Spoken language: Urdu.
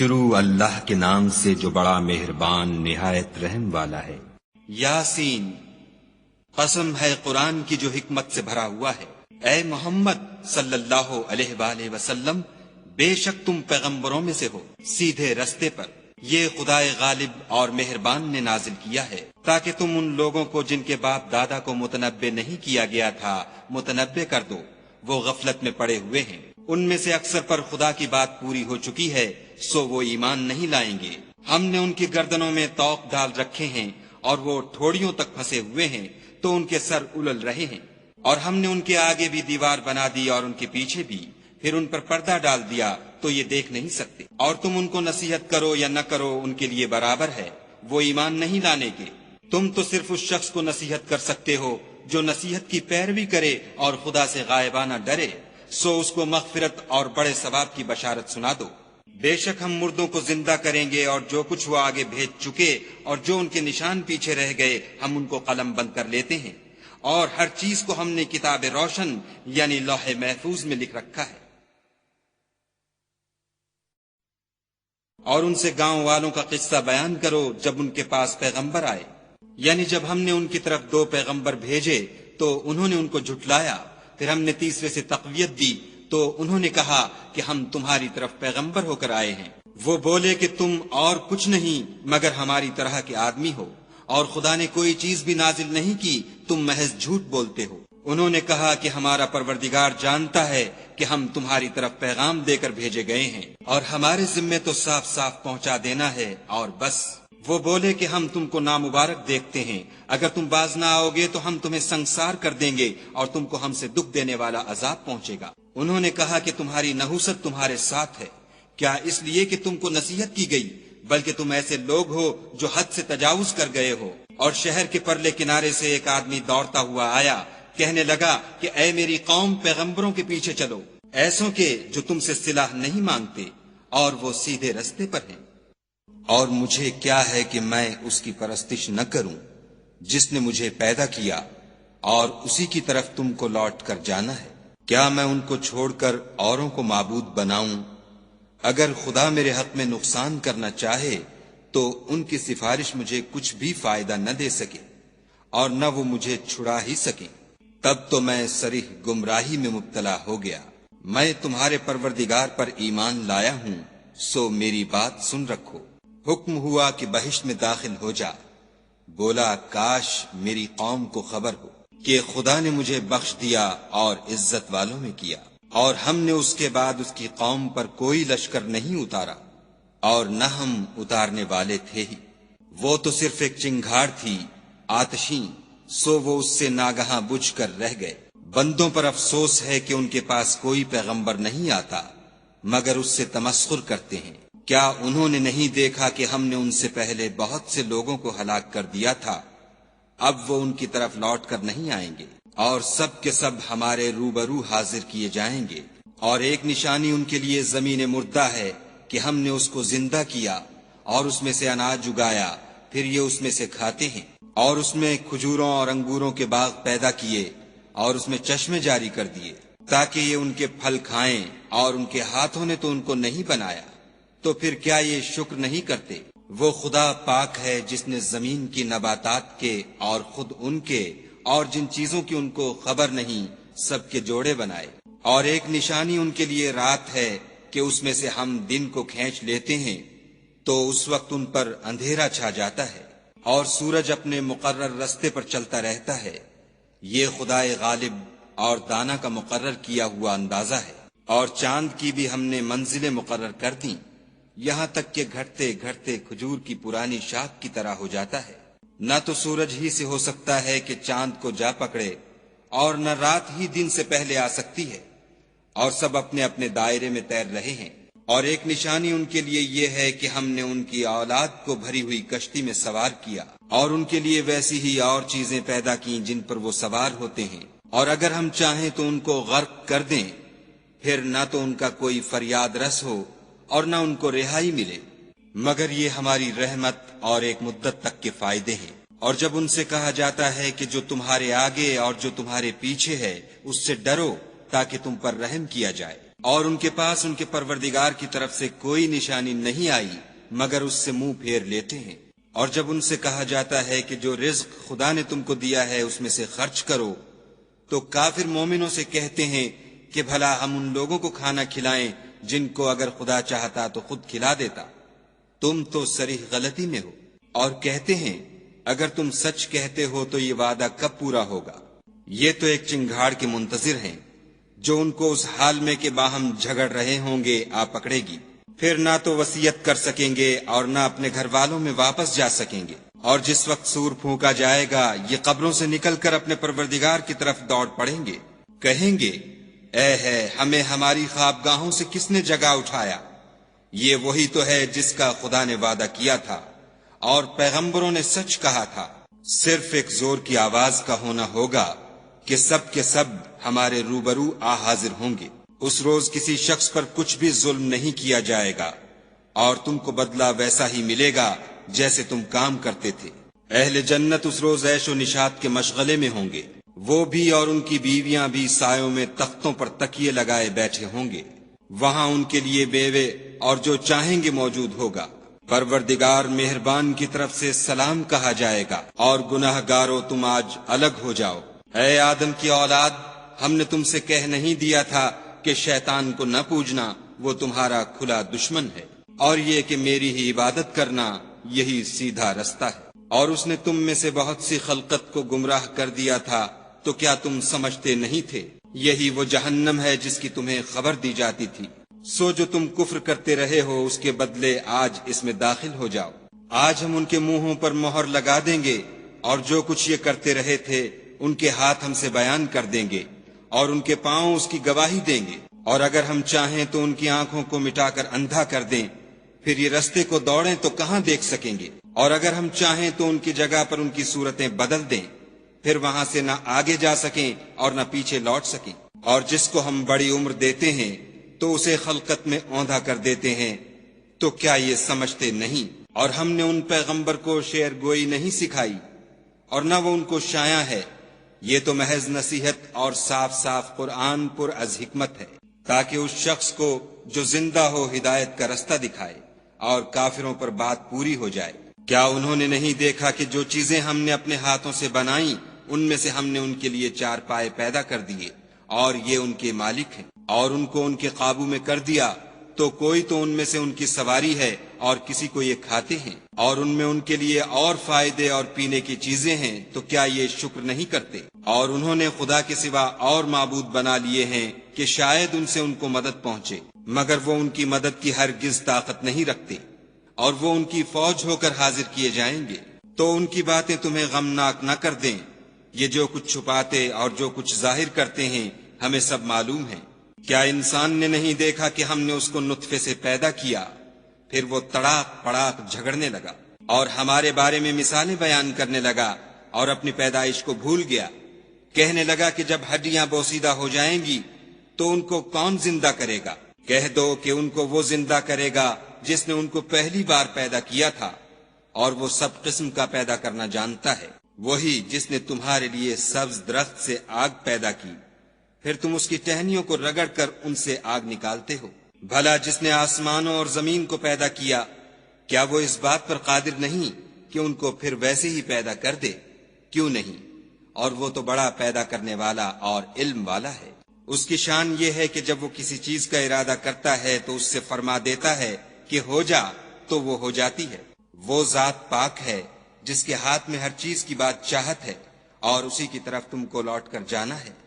شروع اللہ کے نام سے جو بڑا مہربان نہایت رحم والا ہے۔ یاسین، قسم ہے قرآن کی جو حکمت سے بھرا ہوا ہے۔ اے محمد صلی اللہ علیہ وآلہ وسلم، بے شک تم پیغمبروں میں سے ہو سیدھے رستے پر۔ یہ خدائے غالب اور مہربان نے نازل کیا ہے تاکہ تم ان لوگوں کو جن کے باپ دادا کو متنبع نہیں کیا گیا تھا متنبع کر دو، وہ غفلت میں پڑے ہوئے ہیں۔ ان میں سے اکثر پر خدا کی بات پوری ہو چکی ہے، سو وہ ایمان نہیں لائیں گے۔ ہم نے ان کی گردنوں میں طوق ڈال رکھے ہیں اور وہ ٹھوڑیوں تک پھنسے ہوئے ہیں تو ان کے سر الل رہے ہیں، اور ہم نے ان کے آگے بھی دیوار بنا دی اور ان کے پیچھے بھی، پھر ان پر پردہ ڈال دیا تو یہ دیکھ نہیں سکتے۔ اور تم ان کو نصیحت کرو یا نہ کرو ان کے لیے برابر ہے، وہ ایمان نہیں لانے کے۔ تم تو صرف اس شخص کو نصیحت کر سکتے ہو جو نصیحت کی پیروی کرے اور خدا سے غائبانہ ڈرے، سو اس کو مغفرت اور بڑے ثواب کی بشارت سنا دو۔ بے شک ہم مردوں کو زندہ کریں گے، اور جو کچھ وہ آگے بھیج چکے اور جو ان کے نشان پیچھے رہ گئے ہم ان کو قلم بند کر لیتے ہیں، اور ہر چیز کو ہم نے کتاب روشن یعنی لوح محفوظ میں لکھ رکھا ہے۔ اور ان سے گاؤں والوں کا قصہ بیان کرو جب ان کے پاس پیغمبر آئے، یعنی جب ہم نے ان کی طرف 2 پیغمبر بھیجے تو انہوں نے ان کو جھٹلایا، پھر ہم نے تیسرے سے تقویت دی تو انہوں نے کہا کہ ہم تمہاری طرف پیغمبر ہو کر آئے ہیں۔ وہ بولے کہ تم اور کچھ نہیں مگر ہماری طرح کے آدمی ہو، اور خدا نے کوئی چیز بھی نازل نہیں کی، تم محض جھوٹ بولتے ہو۔ انہوں نے کہا کہ ہمارا پروردگار جانتا ہے کہ ہم تمہاری طرف پیغام دے کر بھیجے گئے ہیں، اور ہمارے ذمے تو صاف صاف پہنچا دینا ہے اور بس۔ وہ بولے کہ ہم تم کو نامبارک دیکھتے ہیں، اگر تم باز نہ آؤ گے تو ہم تمہیں سنگسار کر دیں گے اور تم کو ہم سے دکھ دینے والا عذاب پہنچے گا۔ انہوں نے کہا کہ تمہاری نحوست تمہارے ساتھ ہے، کیا اس لیے کہ تم کو نصیحت کی گئی، بلکہ تم ایسے لوگ ہو جو حد سے تجاوز کر گئے ہو۔ اور شہر کے پرلے کنارے سے ایک آدمی دوڑتا ہوا آیا، کہنے لگا کہ اے میری قوم، پیغمبروں کے پیچھے چلو، ایسوں کے جو تم سے صلاح نہیں مانگتے اور وہ سیدھے رستے پر ہیں۔ اور مجھے کیا ہے کہ میں اس کی پرستش نہ کروں جس نے مجھے پیدا کیا، اور اسی کی طرف تم کو لوٹ کر جانا ہے۔ کیا میں ان کو چھوڑ کر اوروں کو معبود بناؤں؟ اگر خدا میرے حق میں نقصان کرنا چاہے تو ان کی سفارش مجھے کچھ بھی فائدہ نہ دے سکے، اور نہ وہ مجھے چھڑا ہی سکیں۔ تب تو میں صریح گمراہی میں مبتلا ہو گیا۔ میں تمہارے پروردگار پر ایمان لایا ہوں، سو میری بات سن رکھو۔ حکم ہوا کہ بہشت میں داخل ہو جا۔ بولا کاش میری قوم کو خبر ہو کہ خدا نے مجھے بخش دیا اور عزت والوں میں کیا، اور ہم نے اس کے بعد اس کی قوم پر کوئی لشکر نہیں اتارا، اور نہ ہم اتارنے والے تھے ہی۔ وہ تو صرف ایک چنگھاڑ تھی آتشیں، سو وہ اس سے ناگہاں بجھ کر رہ گئے۔ بندوں پر افسوس ہے کہ ان کے پاس کوئی پیغمبر نہیں آتا مگر اس سے تمسخر کرتے ہیں۔ کیا انہوں نے نہیں دیکھا کہ ہم نے ان سے پہلے بہت سے لوگوں کو ہلاک کر دیا تھا؟ اب وہ ان کی طرف لوٹ کر نہیں آئیں گے، اور سب کے سب ہمارے روبرو حاضر کیے جائیں گے۔ اور ایک نشانی ان کے لیے زمین مردہ ہے کہ ہم نے اس کو زندہ کیا اور اس میں سے اناج اگایا، پھر یہ اس میں سے کھاتے ہیں۔ اور اس میں کھجوروں اور انگوروں کے باغ پیدا کیے اور اس میں چشمے جاری کر دیے تاکہ یہ ان کے پھل کھائیں، اور ان کے ہاتھوں نے تو ان کو نہیں بنایا، تو پھر کیا یہ شکر نہیں کرتے؟ وہ خدا پاک ہے جس نے زمین کی نباتات کے اور خود ان کے اور جن چیزوں کی ان کو خبر نہیں سب کے جوڑے بنائے۔ اور ایک نشانی ان کے لیے رات ہے کہ اس میں سے ہم دن کو کھینچ لیتے ہیں تو اس وقت ان پر اندھیرا چھا جاتا ہے، اور سورج اپنے مقرر رستے پر چلتا رہتا ہے۔ یہ خدائے غالب اور دانا کا مقرر کیا ہوا اندازہ ہے۔ اور چاند کی بھی ہم نے منزلیں مقرر کر دیں، یہاں تک کہ گھٹتے گھٹتے کھجور کی پرانی شاخ کی طرح ہو جاتا ہے۔ نہ تو سورج ہی سے ہو سکتا ہے کہ چاند کو جا پکڑے، اور نہ رات ہی دن سے پہلے آ سکتی ہے، اور سب اپنے اپنے دائرے میں تیر رہے ہیں۔ اور ایک نشانی ان کے لیے یہ ہے کہ ہم نے ان کی اولاد کو بھری ہوئی کشتی میں سوار کیا، اور ان کے لیے ویسی ہی اور چیزیں پیدا کی جن پر وہ سوار ہوتے ہیں، اور اگر ہم چاہیں تو ان کو غرق کر دیں، پھر نہ تو ان کا کوئی فریاد رس ہو اور نہ ان کو رہائی ملے، مگر یہ ہماری رحمت اور ایک مدت تک کے فائدے ہیں۔ اور جب ان سے کہا جاتا ہے کہ جو تمہارے آگے اور جو تمہارے پیچھے ہے اس سے ڈرو تاکہ تم پر رحم کیا جائے، اور ان کے پاس ان کے پروردگار کی طرف سے کوئی نشانی نہیں آئی مگر اس سے منہ پھیر لیتے ہیں۔ اور جب ان سے کہا جاتا ہے کہ جو رزق خدا نے تم کو دیا ہے اس میں سے خرچ کرو، تو کافر مومنوں سے کہتے ہیں کہ بھلا ہم ان لوگوں کو کھانا کھلائیں جن کو اگر خدا چاہتا تو خود کھلا دیتا، تم تو صریح غلطی میں ہو۔ اور کہتے ہیں اگر تم سچ کہتے ہو تو یہ وعدہ کب پورا ہوگا؟ یہ تو ایک چنگھاڑ کے منتظر ہیں جو ان کو اس حال میں کہ باہم جھگڑ رہے ہوں گے آ پکڑے گی، پھر نہ تو وصیت کر سکیں گے اور نہ اپنے گھر والوں میں واپس جا سکیں گے۔ اور جس وقت سور پھونکا جائے گا یہ قبروں سے نکل کر اپنے پروردگار کی طرف دوڑ پڑیں گے، کہیں گے اے ہے ہمیں ہماری خوابگاہوں سے کس نے جگا اٹھایا؟ یہ وہی تو ہے جس کا خدا نے وعدہ کیا تھا اور پیغمبروں نے سچ کہا تھا۔ صرف ایک زور کی آواز کا ہونا ہوگا کہ سب کے سب ہمارے روبرو آ حاضر ہوں گے۔ اس روز کسی شخص پر کچھ بھی ظلم نہیں کیا جائے گا اور تم کو بدلہ ویسا ہی ملے گا جیسے تم کام کرتے تھے۔ اہل جنت اس روز عیش و نشاط کے مشغلے میں ہوں گے، وہ بھی اور ان کی بیویاں بھی سایوں میں تختوں پر تکیے لگائے بیٹھے ہوں گے، وہاں ان کے لیے بیوے اور جو چاہیں گے موجود ہوگا۔ پروردگار مہربان کی طرف سے سلام کہا جائے گا اور گناہ گارو تم آج الگ ہو جاؤ۔ اے آدم کی اولاد، ہم نے تم سے کہہ نہیں دیا تھا کہ شیطان کو نہ پوجنا، وہ تمہارا کھلا دشمن ہے، اور یہ کہ میری ہی عبادت کرنا یہی سیدھا رستہ ہے۔ اور اس نے تم میں سے بہت سی خلقت کو گمراہ کر دیا تھا، تو کیا تم سمجھتے نہیں تھے؟ یہی وہ جہنم ہے جس کی تمہیں خبر دی جاتی تھی۔ سو جو تم کفر کرتے رہے ہو اس کے بدلے آج اس میں داخل ہو جاؤ۔ آج ہم ان کے منہوں پر مہر لگا دیں گے اور جو کچھ یہ کرتے رہے تھے ان کے ہاتھ ہم سے بیان کر دیں گے اور ان کے پاؤں اس کی گواہی دیں گے۔ اور اگر ہم چاہیں تو ان کی آنکھوں کو مٹا کر اندھا کر دیں، پھر یہ رستے کو دوڑیں تو کہاں دیکھ سکیں گے۔ اور اگر ہم چاہیں تو ان کی جگہ پر ان کی صورتیں بدل دیں، پھر وہاں سے نہ آگے جا سکیں اور نہ پیچھے لوٹ سکیں۔ اور جس کو ہم بڑی عمر دیتے ہیں تو اسے خلقت میں اوندھا کر دیتے ہیں، تو کیا یہ سمجھتے نہیں؟ اور ہم نے ان پیغمبر کو شعر گوئی نہیں سکھائی اور نہ وہ ان کو شایع ہے، یہ تو محض نصیحت اور صاف صاف قرآن پر از حکمت ہے، تاکہ اس شخص کو جو زندہ ہو ہدایت کا رستہ دکھائے اور کافروں پر بات پوری ہو جائے۔ کیا انہوں نے نہیں دیکھا کہ جو چیزیں ہم نے اپنے ہاتھوں سے بنائیں ان میں سے ہم نے ان کے لیے چار پائے پیدا کر دیے اور یہ ان کے مالک ہیں، اور ان کو ان کے قابو میں کر دیا تو کوئی تو ان میں سے ان کی سواری ہے اور کسی کو یہ کھاتے ہیں، اور ان میں ان کے لیے اور فائدے اور پینے کی چیزیں ہیں، تو کیا یہ شکر نہیں کرتے؟ اور انہوں نے خدا کے سوا اور معبود بنا لیے ہیں کہ شاید ان سے ان کو مدد پہنچے، مگر وہ ان کی مدد کی ہرگز طاقت نہیں رکھتے، اور وہ ان کی فوج ہو کر حاضر کیے جائیں گے۔ تو ان کی باتیں تمہیں غمناک نہ کر دیں، یہ جو کچھ چھپاتے اور جو کچھ ظاہر کرتے ہیں ہمیں سب معلوم ہے۔ کیا انسان نے نہیں دیکھا کہ ہم نے اس کو نطفے سے پیدا کیا، پھر وہ تڑاک پڑاک جھگڑنے لگا اور ہمارے بارے میں مثالیں بیان کرنے لگا اور اپنی پیدائش کو بھول گیا، کہنے لگا کہ جب ہڈیاں بوسیدہ ہو جائیں گی تو ان کو کون زندہ کرے گا؟ کہہ دو کہ ان کو وہ زندہ کرے گا جس نے ان کو پہلی بار پیدا کیا تھا، اور وہ سب قسم کا پیدا کرنا جانتا ہے، وہی جس نے تمہارے لیے سبز درخت سے آگ پیدا کی، پھر تم اس کی ٹہنیوں کو رگڑ کر ان سے آگ نکالتے ہو۔ بھلا جس نے آسمانوں اور زمین کو پیدا کیا، کیا وہ اس بات پر قادر نہیں کہ ان کو پھر ویسے ہی پیدا کر دے؟ کیوں نہیں؟ اور وہ تو بڑا پیدا کرنے والا اور علم والا ہے۔ اس کی شان یہ ہے کہ جب وہ کسی چیز کا ارادہ کرتا ہے تو اس سے فرما دیتا ہے کہ ہو جا، تو وہ ہو جاتی ہے۔ وہ ذات پاک ہے جس کے ہاتھ میں ہر چیز کی بات چاہت ہے، اور اسی کی طرف تم کو لوٹ کر جانا ہے۔